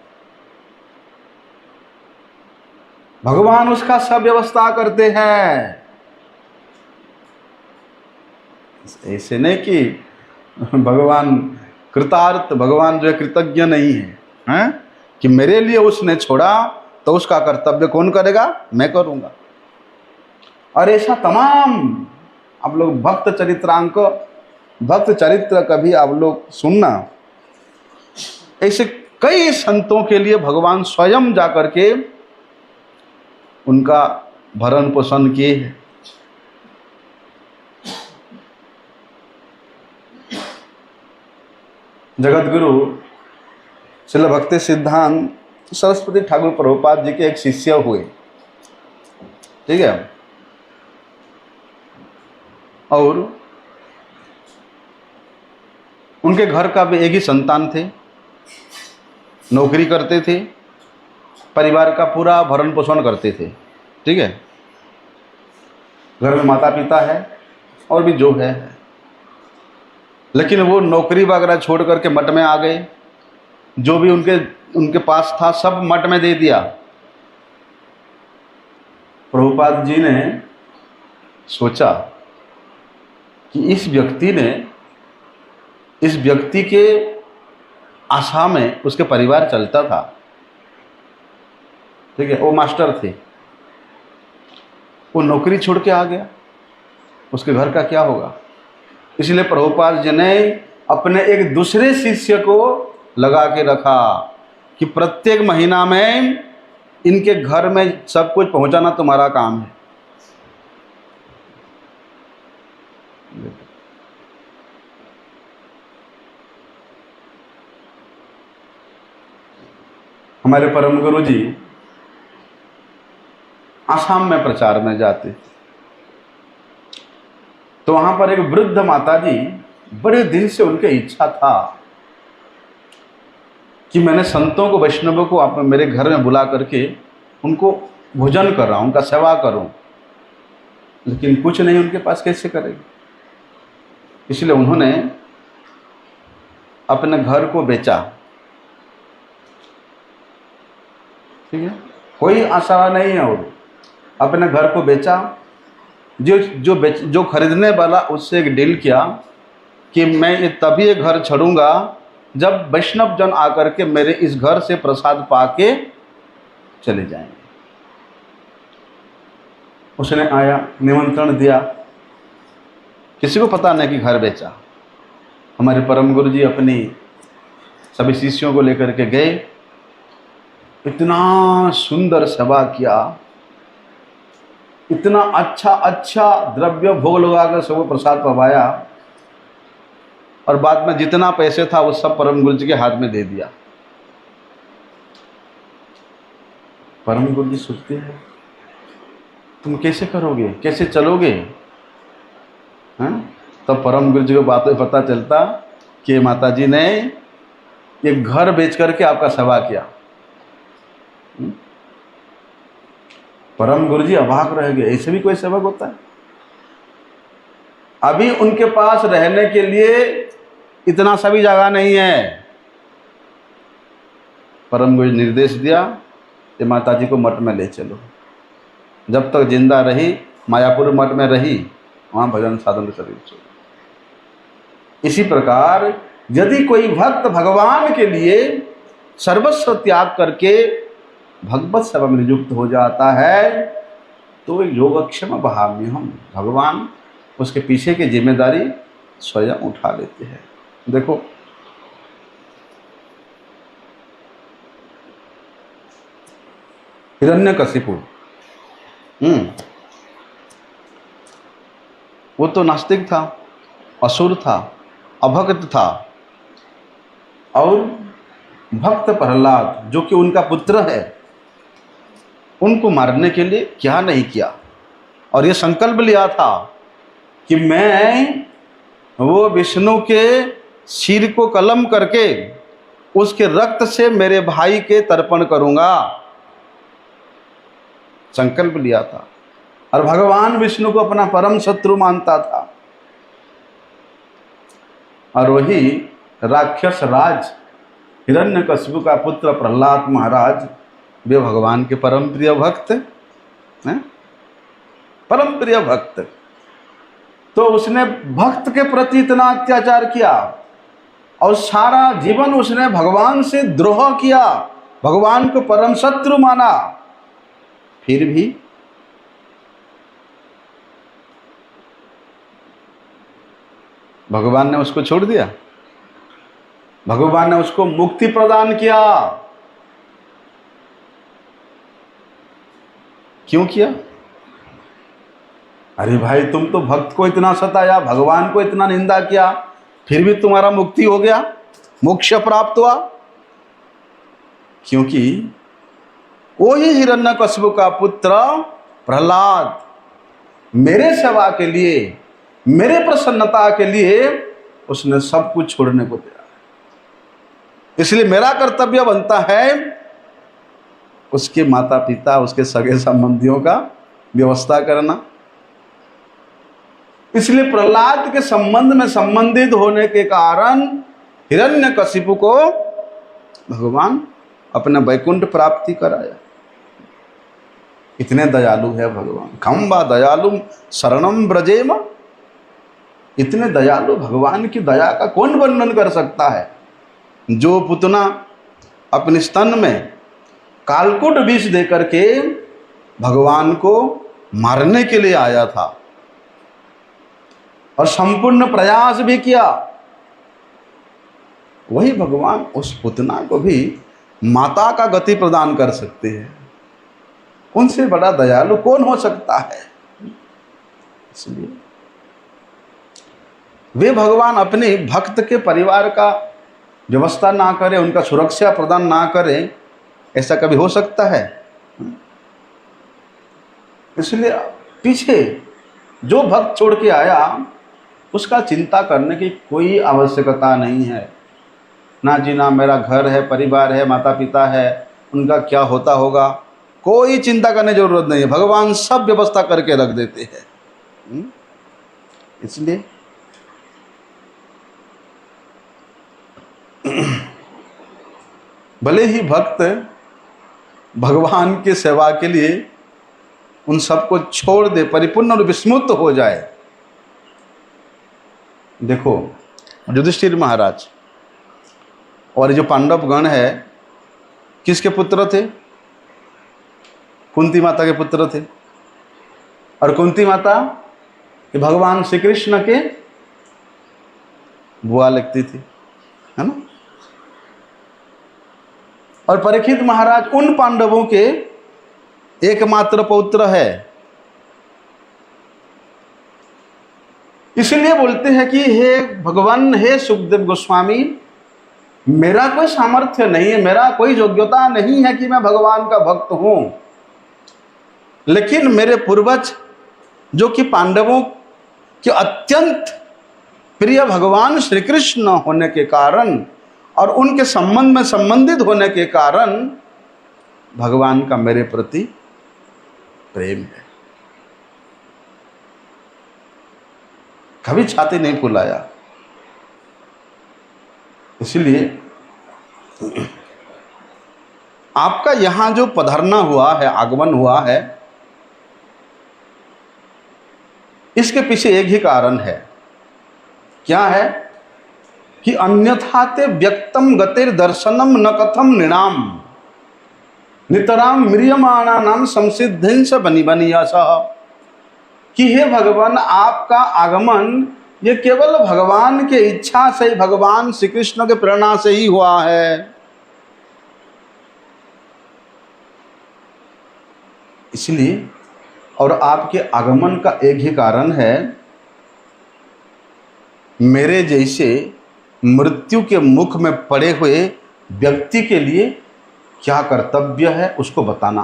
भगवान उसका सब व्यवस्था करते हैं। ऐसे नहीं कि भगवान कृतार्थ, भगवान जो है कृतज्ञ नहीं है, हैं? कि मेरे लिए उसने छोड़ा तो उसका कर्तव्य कौन करेगा? मैं करूंगा। और ऐसा तमाम आप लोग भक्त चरित्र कभी आप लोग सुनना, ऐसे कई संतों के लिए भगवान स्वयं जाकर के उनका भरण पोषण किए हैं। जगत गुरु श्रील भक्ति सिद्धांत सरस्वती ठाकुर प्रभुपाद जी के एक शिष्य हुए, ठीक है, और उनके घर का भी एक ही संतान थे, नौकरी करते थे, परिवार का पूरा भरण पोषण करते थे, ठीक है। घर में माता पिता है और भी जो है, लेकिन वो नौकरी वगैरह छोड़ करके मठ में आ गए। जो भी उनके पास था सब मठ में दे दिया। प्रभुपाद जी ने सोचा कि इस व्यक्ति के आशा में उसके परिवार चलता था, ठीक है, वो मास्टर थे, वो नौकरी छोड़ के आ गया, उसके घर का क्या होगा। इसलिए प्रभुपाद जी ने अपने एक दूसरे शिष्य को लगा के रखा कि प्रत्येक महीना में इनके घर में सब कुछ पहुंचाना तुम्हारा काम है। हमारे परम गुरु जी आसाम में प्रचार में जाते, तो वहां पर एक वृद्ध माता जी, बड़े दिन से उनकी इच्छा था कि मैंने संतों को, वैष्णवों को आप मेरे घर में बुला करके उनको भोजन कर रहा हूं, उनका सेवा करूं, लेकिन कुछ नहीं उनके पास, कैसे करेंगे। इसलिए उन्होंने अपने घर को बेचा, ठीक है, कोई आशा नहीं है, और अपने घर को बेचा। जो खरीदने वाला उससे एक डील किया कि मैं ये तभी ये घर छोड़ूंगा जब वैष्णव जन आकर के मेरे इस घर से प्रसाद पाके चले जाएंगे। उसने आया, निमंत्रण दिया, किसी को पता नहीं कि घर बेचा। हमारे परम गुरु जी अपनी सभी शिष्यों को लेकर के गए, इतना सुंदर सेवा किया, इतना अच्छा द्रव्य भोग लगाकर सबको प्रसाद पवाया, और बाद में जितना पैसे था वो सब परम गुरु जी के हाथ में दे दिया। परम गुरु जी सोचते हैं तुम कैसे करोगे, कैसे चलोगे, हैं? तब परम गुरु जी को बात में पता चलता कि माता जी ने एक घर बेच करके आपका सेवा किया। परम गुरु जी अवाक रह गए, ऐसे भी कोई सेवक होता है। अभी उनके पास रहने के लिए इतना सा भी जगह नहीं है। परम गुरु निर्देश दिया कि माता जी को मठ में ले चलो। जब तक जिंदा रही, मायापुर मठ में रही, वहां भजन साधन शरीर चलो। इसी प्रकार यदि कोई भक्त भगवान के लिए सर्वस्व त्याग करके भगवत सेवा में नियुक्त हो जाता है, तो योगक्षेम बहाम्यहम्, भगवान उसके पीछे की जिम्मेदारी स्वयं उठा लेते हैं। देखो, हिरण्यकशिपु, वो तो नास्तिक था, असुर था, अभक्त था, और भक्त प्रहलाद जो कि उनका पुत्र है, उनको मारने के लिए क्या नहीं किया, और ये संकल्प लिया था कि मैं वो विष्णु के सिर को कलम करके उसके रक्त से मेरे भाई के तर्पण करूंगा, संकल्प लिया था। और भगवान विष्णु को अपना परम शत्रु मानता था, और वही राक्षस राज हिरण्यकशिपु का पुत्र प्रहलाद महाराज, वे भगवान के परम प्रिय भक्त हैं, परम प्रिय भक्त। तो उसने भक्त के प्रति इतना अत्याचार किया, और सारा जीवन उसने भगवान से द्रोह किया, भगवान को परम शत्रु माना, फिर भी भगवान ने उसको छोड़ दिया। भगवान ने उसको मुक्ति प्रदान किया। क्यों किया? अरे भाई, तुम तो भक्त को इतना सताया, भगवान को इतना निंदा किया, फिर भी तुम्हारा मुक्ति हो गया, मोक्ष प्राप्त हुआ। क्योंकि वो ही हिरण्यकशिपु का पुत्र प्रहलाद मेरे सेवा के लिए, मेरे प्रसन्नता के लिए उसने सब कुछ छोड़ने को दिया। इसलिए मेरा कर्तव्य बनता है उसके माता पिता, उसके सगे संबंधियों का व्यवस्था करना। इसलिए प्रहलाद के संबंध में संबंधित होने के कारण हिरण्यकशिपु को भगवान अपने वैकुंठ प्राप्ति कराया। इतने दयालु है भगवान। खम वा दयालु शरणम ब्रजेम। इतने दयालु भगवान की दया का कौन वर्णन कर सकता है? जो पुतना अपने स्तन में कालकूट विष देकर के भगवान को मारने के लिए आया था और संपूर्ण प्रयास भी किया, वही भगवान उस पुतना को भी माता का गति प्रदान कर सकते हैं। उनसे बड़ा दयालु कौन हो सकता है? इसलिए वे भगवान अपने भक्त के परिवार का व्यवस्था ना करें, उनका सुरक्षा प्रदान ना करें, ऐसा कभी हो सकता है? इसलिए पीछे जो भक्त छोड़ के आया उसका चिंता करने की कोई आवश्यकता नहीं है। ना जी, ना मेरा घर है, परिवार है, माता पिता है, उनका क्या होता होगा, कोई चिंता करने की जरूरत नहीं है। भगवान सब व्यवस्था करके रख देते हैं। इसलिए भले ही भक्त भगवान की सेवा के लिए उन सबको छोड़ दे, परिपूर्ण और विस्मृत हो जाए। देखो, युधिष्ठिर महाराज और जो पांडव गण है, किसके पुत्र थे? कुंती माता के पुत्र थे। और कुंती माता भगवान श्री कृष्ण के बुआ लगती थी, है ना। और परीक्षित महाराज उन पांडवों के एकमात्र पौत्र है। इसलिए बोलते हैं कि हे भगवान, हे सुखदेव गोस्वामी, मेरा कोई सामर्थ्य नहीं है, मेरा कोई योग्यता नहीं है कि मैं भगवान का भक्त हूं, लेकिन मेरे पूर्वज जो कि पांडवों के अत्यंत प्रिय भगवान श्री कृष्ण होने के कारण और उनके संबंध में संबंधित होने के कारण भगवान का मेरे प्रति प्रेम है। कभी छाती नहीं फुलाया। इसलिए आपका यहां जो पधारना हुआ है, आगमन हुआ है, इसके पीछे एक ही कारण है। क्या है? कि अन्यथा ते व्यक्तम गतिर दर्शनम न कथम नृणाम नितराम म्रियमाणा नाम संसिद्धिंस बनी बनियास। कि हे भगवान, आपका आगमन ये केवल भगवान के इच्छा से ही, भगवान श्री कृष्ण के प्रेरणा से ही हुआ है। इसलिए और आपके आगमन का एक ही कारण है, मेरे जैसे मृत्यु के मुख में पड़े हुए व्यक्ति के लिए क्या कर्तव्य है उसको बताना।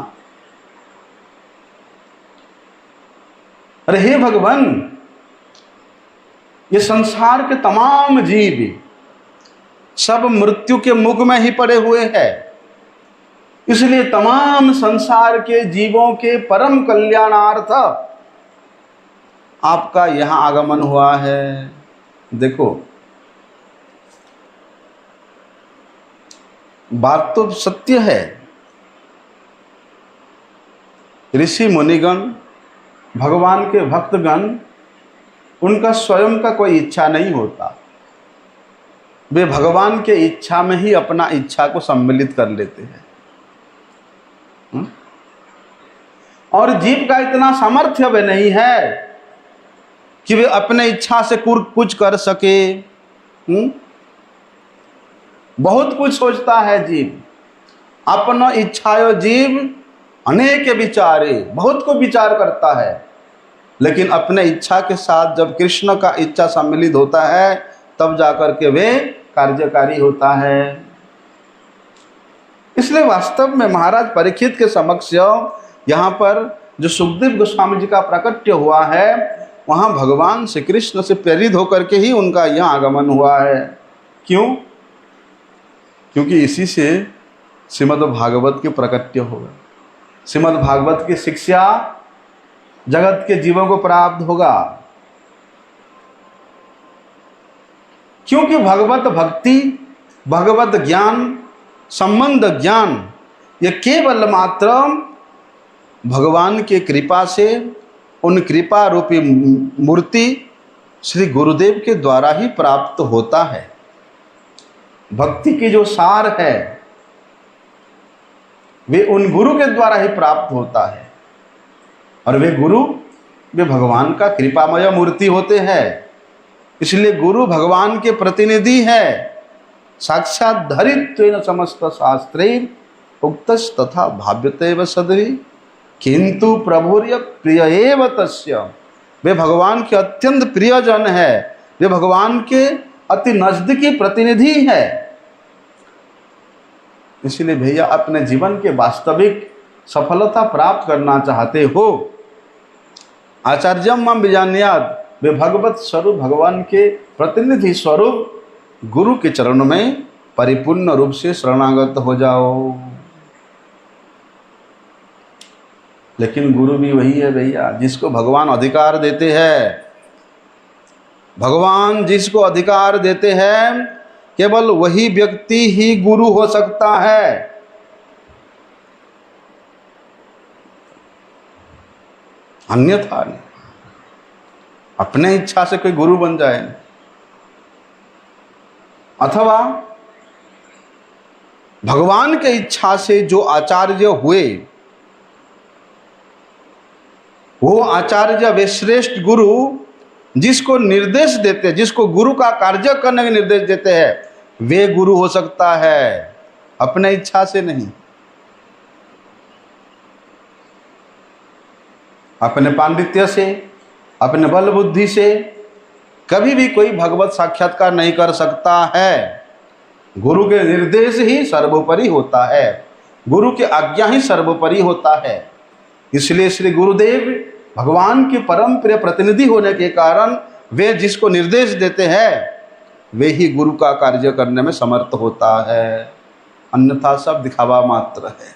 अरे हे भगवान, ये संसार के तमाम जीव सब मृत्यु के मुख में ही पड़े हुए हैं। इसलिए तमाम संसार के जीवों के परम कल्याणार्थ आपका यहां आगमन हुआ है। देखो, बात तो सत्य है। ऋषि मुनिगण, भगवान के भक्तगण, उनका स्वयं का कोई इच्छा नहीं होता। वे भगवान के इच्छा में ही अपना इच्छा को सम्मिलित कर लेते हैं। और जीव का इतना सामर्थ्य वे नहीं है कि वे अपने इच्छा से कुछ कर सके। बहुत कुछ सोचता है जीव, अपना इच्छायो जीव अनेक विचारे, बहुत को विचार करता है, लेकिन अपने इच्छा के साथ जब कृष्ण का इच्छा सम्मिलित होता है तब जाकर के वे कार्यकारी होता है। इसलिए वास्तव में महाराज परीक्षित के समक्ष यहाँ पर जो सुखदेव गोस्वामी जी का प्राकट्य हुआ है, वहाँ भगवान श्री कृष्ण से प्रेरित होकर के ही उनका यहाँ आगमन हुआ है। क्यों? क्योंकि इसी से श्रीमद् भागवत की प्राकट्य होगा, श्रीमद् भागवत की शिक्षा जगत के जीवों को प्राप्त होगा। क्योंकि भगवत भक्ति, भगवत ज्ञान, संबंध ज्ञान, ये केवल मात्र भगवान की कृपा से, उन कृपा रूपी मूर्ति श्री गुरुदेव के द्वारा ही प्राप्त होता है। भक्ति की जो सार है वे उन गुरु के द्वारा ही प्राप्त होता है, और वे गुरु वे भगवान का कृपामय मूर्ति होते हैं। इसलिए गुरु भगवान के प्रतिनिधि है। साक्षात धरित्वेन समस्त शास्त्रैः उक्तस् तथा भाव्यते व सदरी, किंतु प्रभुर्य प्रिय एव तस्य, वे भगवान के अत्यंत प्रियजन है, वे भगवान के अति नजदीकी प्रतिनिधि है। इसलिए भैया अपने जीवन के वास्तविक सफलता प्राप्त करना चाहते हो, आचार्यम मम विजान्यात्, वे भगवत स्वरूप भगवान के प्रतिनिधि स्वरूप गुरु के चरणों में परिपूर्ण रूप से शरणागत हो जाओ। लेकिन गुरु भी वही है भैया जिसको भगवान अधिकार देते हैं। भगवान जिसको अधिकार देते हैं केवल वही व्यक्ति ही गुरु हो सकता है। अन्यथा नहीं। अपने इच्छा से कोई गुरु बन जाए, अथवा भगवान के इच्छा से जो आचार्य हुए वो आचार्य वे श्रेष्ठ गुरु जिसको निर्देश देते, जिसको गुरु का कार्य करने के निर्देश देते हैं, वे गुरु हो सकता है, अपने इच्छा से नहीं। अपने पांडित्य से, अपने बल बुद्धि से कभी भी कोई भगवत साक्षात्कार नहीं कर सकता है। गुरु के निर्देश ही सर्वोपरि होता है, गुरु की आज्ञा ही सर्वोपरि होता है। इसलिए श्री गुरुदेव भगवान के परम प्रिय प्रतिनिधि होने के कारण वे जिसको निर्देश देते हैं वे ही गुरु का कार्य करने में समर्थ होता है, अन्यथा सब दिखावा मात्र है।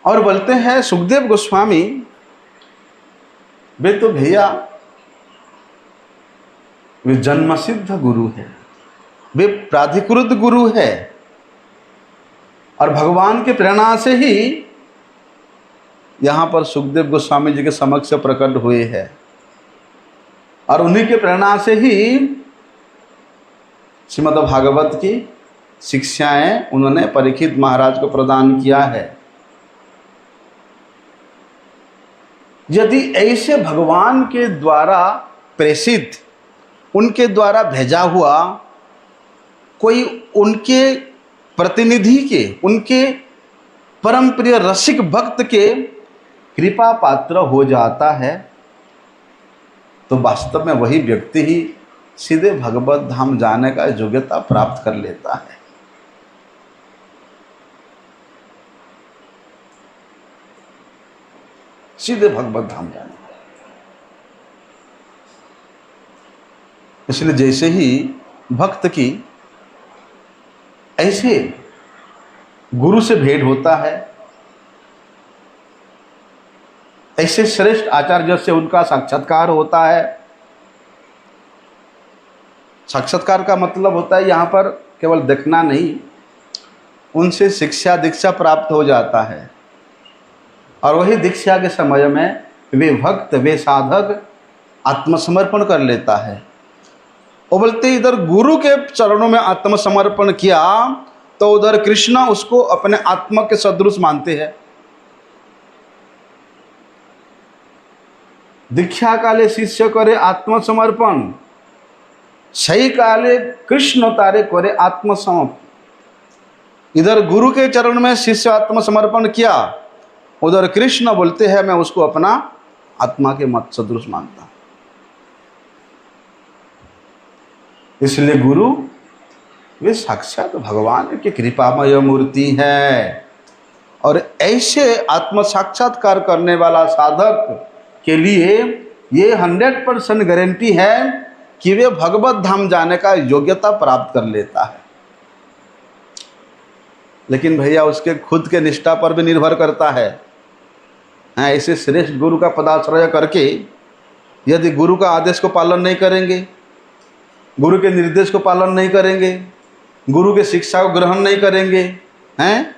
और बोलते हैं सुखदेव गोस्वामी, वे तो भैया वे जन्मसिद्ध गुरु है, वे प्राधिकृत गुरु है, और भगवान के प्रेरणा से ही यहाँ पर सुखदेव गोस्वामी जी के समक्ष प्रकट हुए हैं, और उन्हीं के प्रेरणा से ही श्रीमद् भागवत की शिक्षाएं उन्होंने परीक्षित महाराज को प्रदान किया है। यदि ऐसे भगवान के द्वारा प्रेषित, उनके द्वारा भेजा हुआ कोई उनके प्रतिनिधि के, उनके परम प्रिय रसिक भक्त के कृपा पात्र हो जाता है, तो वास्तव में वही व्यक्ति ही सीधे भगवत धाम जाने का योग्यता प्राप्त कर लेता है। सीधे भगवत धाम जाने। इसलिए जैसे ही भक्त की ऐसे गुरु से भेंट होता है, ऐसे श्रेष्ठ आचार्य से उनका साक्षात्कार होता है। साक्षात्कार का मतलब होता है यहाँ पर केवल देखना नहीं, उनसे शिक्षा दीक्षा प्राप्त हो जाता है, और वही दीक्षा के समय में वे भक्त, वे साधक आत्मसमर्पण कर लेता है। वो बोलते इधर गुरु के चरणों में आत्मसमर्पण किया तो उधर कृष्ण उसको अपने आत्मा के सदृश मानते हैं। दीक्षा काले शिष्य करे आत्मसमर्पण, सही काले कृष्ण तारे करे आत्मसमर्पण। इधर गुरु के चरण में शिष्य आत्मसमर्पण किया, उधर कृष्ण बोलते हैं मैं उसको अपना आत्मा के मत सदृश मानता हूं। इसलिए गुरु वे साक्षात भगवान की कृपामय मूर्ति है। और ऐसे आत्म साक्षात्कार करने वाला साधक के लिए ये 100% गारंटी है कि वे भगवत धाम जाने का योग्यता प्राप्त कर लेता है। लेकिन भैया उसके खुद के निष्ठा पर भी निर्भर करता है। ऐसे श्रेष्ठ गुरु का पदाश्रय करके यदि गुरु का आदेश को पालन नहीं करेंगे, गुरु के निर्देश को पालन नहीं करेंगे, गुरु के शिक्षा को ग्रहण नहीं करेंगे, हैं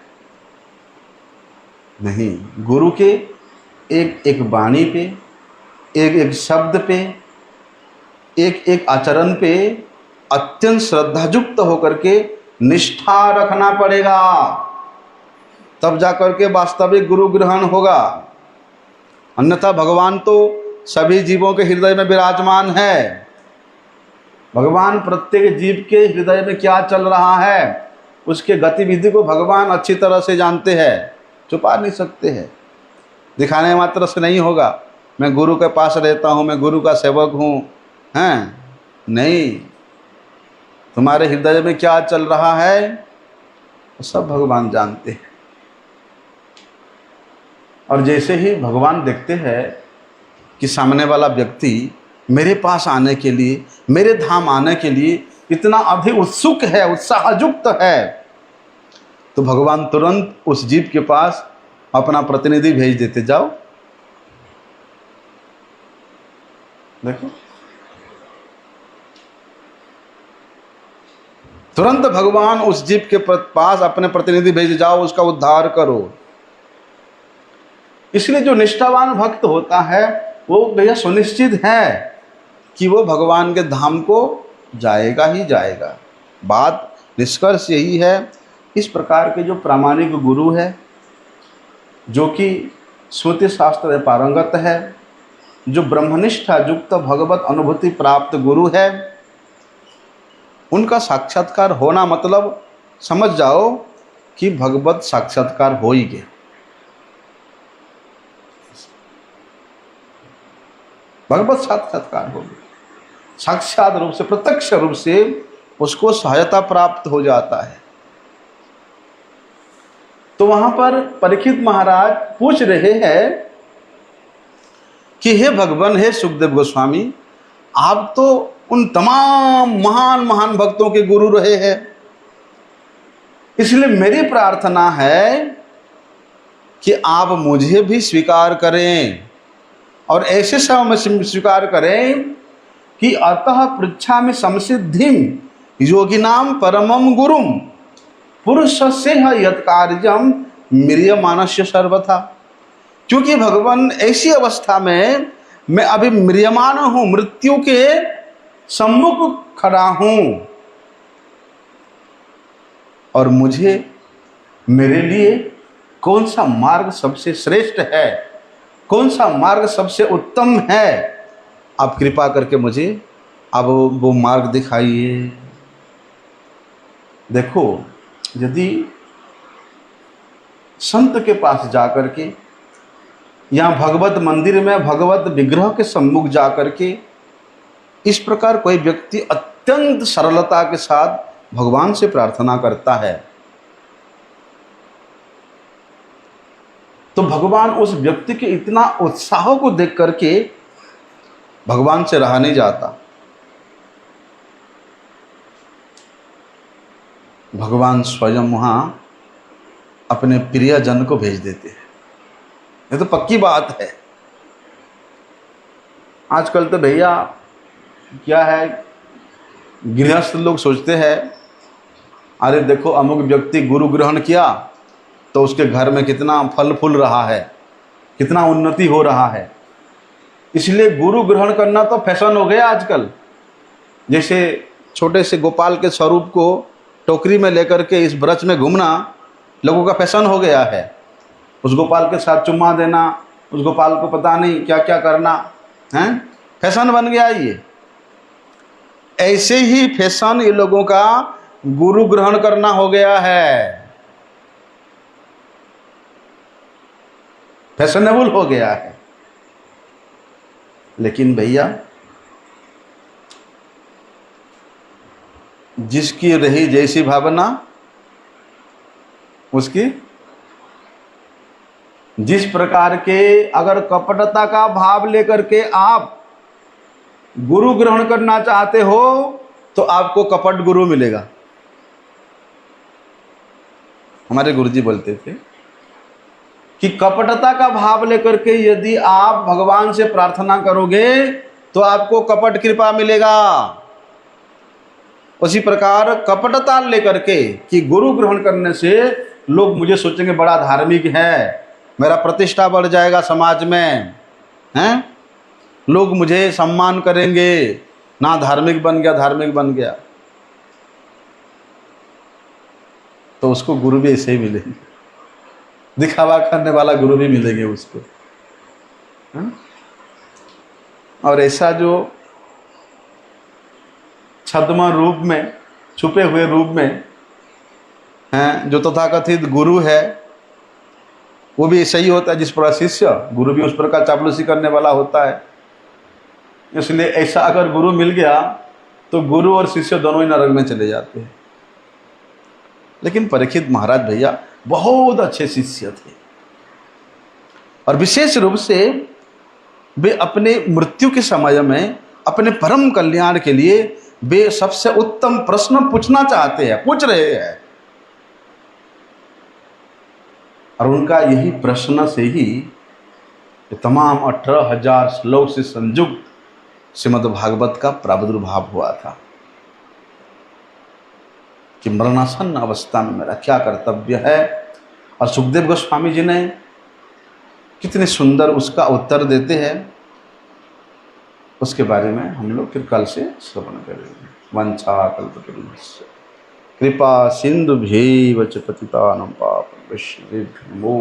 नहीं, गुरु के एक एक वाणी पे, एक एक शब्द पे, एक एक आचरण पे अत्यंत श्रद्धायुक्त होकर के निष्ठा रखना पड़ेगा, तब जाकर के वास्तविक गुरु ग्रहण होगा। अन्यथा भगवान तो सभी जीवों के हृदय में विराजमान है। भगवान प्रत्येक जीव के हृदय में क्या चल रहा है, उसके गतिविधि को भगवान अच्छी तरह से जानते हैं, छुपा नहीं सकते हैं। दिखाने मात्र से नहीं होगा, मैं गुरु के पास रहता हूँ, मैं गुरु का सेवक हूँ, हैं नहीं, तुम्हारे हृदय में क्या चल रहा है वो सब भगवान जानते हैं। और जैसे ही भगवान देखते हैं कि सामने वाला व्यक्ति मेरे पास आने के लिए, मेरे धाम आने के लिए इतना अधिक उत्सुक है, उत्साहयुक्त है, तो भगवान तुरंत उस जीव के पास अपना प्रतिनिधि भेज देते, जाओ देखो, तुरंत भगवान उस जीव के पास अपने प्रतिनिधि भेज, जाओ उसका उद्धार करो। इसलिए जो निष्ठावान भक्त होता है वो भैया सुनिश्चित है कि वो भगवान के धाम को जाएगा ही जाएगा। बात निष्कर्ष यही है, इस प्रकार के जो प्रामाणिक गुरु है, जो कि श्रुति शास्त्र में पारंगत है, जो ब्रह्मनिष्ठा युक्त भगवत अनुभूति प्राप्त गुरु है, उनका साक्षात्कार होना मतलब समझ जाओ कि भगवत साक्षात्कार हो ही गया। भगवत साक्षात्कार हो गया, साक्षात रूप से, प्रत्यक्ष रूप से उसको सहायता प्राप्त हो जाता है। तो वहां पर परीक्षित महाराज पूछ रहे हैं कि हे भगवान, हे सुखदेव गोस्वामी, आप तो उन तमाम महान महान भक्तों के गुरु रहे हैं, इसलिए मेरी प्रार्थना है कि आप मुझे भी स्वीकार करें, और ऐसे समय में स्वीकार करें कि अतः पृच्छामि संसिद्धिम योगिनाम परमम गुरुम पुरुषस्य यत् कार्यम म्रियमाणस्य सर्वथा। क्योंकि भगवान ऐसी अवस्था में मैं अभी म्रियमान हूँ, मृत्यु के सम्मुख खड़ा हूँ, और मुझे, मेरे लिए कौन सा मार्ग सबसे श्रेष्ठ है, कौन सा मार्ग सबसे उत्तम है, आप कृपा करके मुझे अब वो मार्ग दिखाइए। देखो, यदि संत के पास जाकर के, यहाँ भगवत मंदिर में भगवत विग्रह के सम्मुख जाकर के इस प्रकार कोई व्यक्ति अत्यंत सरलता के साथ भगवान से प्रार्थना करता है, तो भगवान उस व्यक्ति के इतना उत्साह को देख करके भगवान से रहा नहीं जाता। भगवान स्वयं वहाँ अपने प्रियजन को भेज देते हैं। ये तो पक्की बात है। आजकल तो भैया क्या है, गृहस्थ लोग सोचते हैं, अरे देखो अमुक व्यक्ति गुरु ग्रहण किया तो उसके घर में कितना फल फूल रहा है, कितना उन्नति हो रहा है, इसलिए गुरु ग्रहण करना तो फैशन हो गया आजकल। जैसे छोटे से गोपाल के स्वरूप को टोकरी में लेकर के इस ब्रज में घूमना लोगों का फैशन हो गया है। उस गोपाल के साथ चुम्मा देना, उस गोपाल को पता नहीं क्या क्या करना है, फैशन बन गया ये। ऐसे ही फैशन ये लोगों का गुरु ग्रहण करना हो गया है, फैशनेबल हो गया है। लेकिन भैया जिसकी रही जैसी भावना उसकी, जिस प्रकार के अगर कपटता का भाव लेकर के आप गुरु ग्रहण करना चाहते हो तो आपको कपट गुरु मिलेगा। हमारे गुरुजी बोलते थे कि कपटता का भाव लेकर के यदि आप भगवान से प्रार्थना करोगे तो आपको कपट कृपा मिलेगा। उसी प्रकार कपटता लेकर के कि गुरु ग्रहण करने से लोग मुझे सोचेंगे बड़ा धार्मिक है, मेरा प्रतिष्ठा बढ़ जाएगा समाज में, हैं, लोग मुझे सम्मान करेंगे, ना धार्मिक बन गया, धार्मिक बन गया, तो उसको गुरु भी ऐसे ही मिलेंगे, दिखावा करने वाला गुरु भी मिलेंगे उसको, हैं? और ऐसा जो छद्म रूप में, छुपे हुए रूप में हैं, जो तथाकथित गुरु है, वो भी ऐसा ही होता है। जिस प्रकार शिष्य, गुरु भी उस प्रकार चापलूसी करने वाला होता है। इसलिए ऐसा अगर गुरु मिल गया तो गुरु और शिष्य दोनों ही नरक में चले जाते हैं। लेकिन परीक्षित महाराज भैया बहुत अच्छे शिष्य थे, और विशेष रूप से वे अपने मृत्यु के समय में अपने परम कल्याण के लिए वे सबसे उत्तम प्रश्न पूछना चाहते हैं, पूछ रहे हैं, और उनका यही प्रश्न से ही तमाम 18,000 श्लोक से संयुक्त श्रीमद् भागवत का प्रादुर्भाव हुआ था कि मरणासन्न अवस्था में मेरा क्या कर्तव्य है। और सुखदेव गोस्वामी जी ने कितने सुंदर उसका उत्तर देते हैं, उसके बारे में हम लोग फिर कल से श्रवण करेंगे। वंशा कल्पतरुभ्यश्च कृपा सिंधुभ्यैव च पतितानां पावनेभ्यो नमो